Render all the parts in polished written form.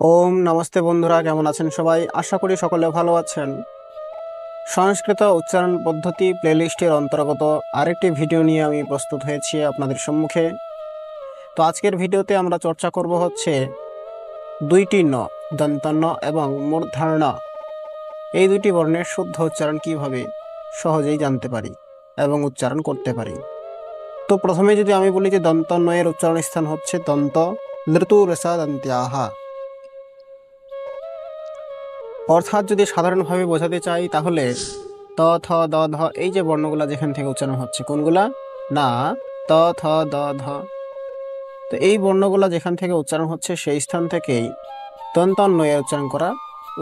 ওম নমস্তে বন্ধুরা, কেমন আছেন সবাই? আশা করি সকলে ভালো আছেন। সংস্কৃত উচ্চারণ পদ্ধতি প্লেলিস্টের অন্তর্গত আরেকটি ভিডিও নিয়ে আমি প্রস্তুত হয়েছি আপনাদের সম্মুখে। তো আজকের ভিডিওতে আমরা চর্চা করব হচ্ছে দুইটি ন, দন্তন্য এবং মূর্ধন্য, এই দুইটি বর্ণের শুদ্ধ উচ্চারণ কিভাবে সহজেই জানতে পারি এবং উচ্চারণ করতে পারি। তো প্রথমে যদি আমি বলি যে দন্তন্য এর উচ্চারণ স্থান হচ্ছে দন্ত লৃতু রেসা দন্ত্যাহা। অর্থাৎ যদি সাধারণভাবে বোঝাতে চাই তাহলে ত থ দ ধ এই যে বর্ণগুলা যেখান থেকে উচ্চারণ হচ্ছে, কোনগুলা? না, ত থ দ ধ। তো এই বর্ণগুলা যেখান থেকে উচ্চারণ হচ্ছে সেই স্থান থেকেই দন্তন্য এর উচ্চারণ করা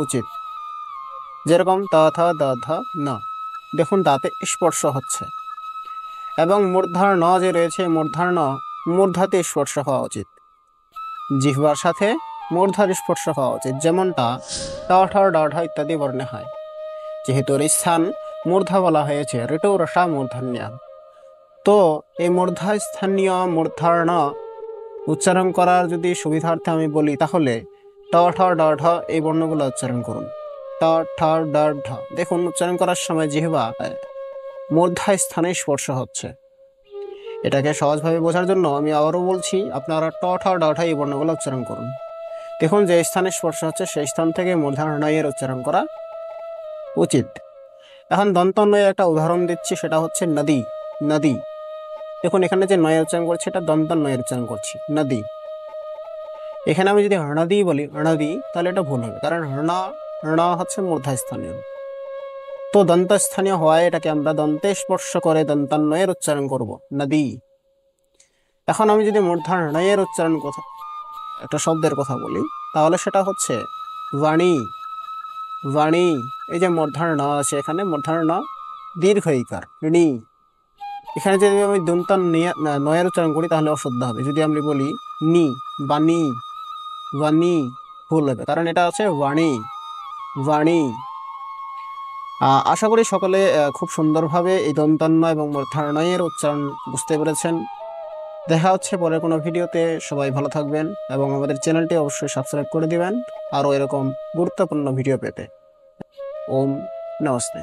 উচিত। যেরকম ত থ দ ধ ন, দেখুন দাঁতে স্পর্শ হচ্ছে। এবং মূর্ধন্য যে রয়েছে, মূর্ধন্য মূর্ধাতে স্পর্শ হওয়া উচিত, জিহ্বার সাথে মূর্ধার স্পর্শ হওয়া উচিত, যেমনটা ট ঠ ড ঢ ইত্যাদি বর্ণে হয়। যেহেতু এর স্থান মূর্ধা বলা হয়েছে, ঋটু রসা মূর্ধন্যা, তো এই মূর্ধা স্থানীয় মূর্ধন্য উচ্চারণ করার যদি সুবিধার্থে আমি বলি তাহলে ট ঠ ড ঢ এই বর্ণগুলো উচ্চারণ করুন। ট ঠ ড ঢ, দেখুন উচ্চারণ করার সময় জিহ্বা মূর্ধা স্থানে স্পর্শ হচ্ছে। এটাকে সহজভাবে বোঝার জন্য আমি আবারও বলছি, আপনারা ট ঠ ড ঢ এই বর্ণগুলো উচ্চারণ করুন। দেখুন যে স্থানে স্পর্শ হচ্ছে সেই স্থান থেকে মূর্ধন্য এর উচ্চারণ করা উচিত। এখন দন্তন্বয়ের একটা উদাহরণ দিচ্ছি, সেটা হচ্ছে নদী। নদী, দেখুন এখানে যে নয়ের উচ্চারণ করছি এটা দন্তন্বয়ের উচ্চারণ করছি, নদী। এখানে আমি যদি হৃণদি বলি, হৃণদি, তাহলে এটা ভুল হবে, কারণ হৃণ হচ্ছে মূর্ধাস্থানীয়। তো দন্তস্থানীয় হওয়ায় এটাকে আমরা দন্তে স্পর্শ করে দন্তান্বয়ের উচ্চারণ করব, নদী। এখন আমি যদি মূর্ধন্যয়ের উচ্চারণ কথা, একটা শব্দের কথা বলি, তাহলে সেটা হচ্ছে বাণী। বাণী, এই যে মূর্ধন্য আছে, এখানে মূর্ধন্য দীর্ঘ ইকার ঋণী। এখানে যদি আমি দন্তান নয়ের উচ্চারণ করি তাহলে অশুদ্ধ হবে। যদি আমি বলি নি, বাণী, বাণী, ভুল হবে, কারণ এটা আছে বাণী, বাণী। আশা করি সকলে খুব সুন্দরভাবে এই দন্তান্ন এবং মূর্ধন্যয়ের উচ্চারণ বুঝতে পেরেছেন। দেখা হচ্ছে পরের কোনো ভিডিওতে। সবাই ভালো থাকবেন এবং আমাদের চ্যানেলটি অবশ্যই সাবস্ক্রাইব করে দিবেন আরও এরকম গুরুত্বপূর্ণ ভিডিও পেতে। ওম নমস্তে।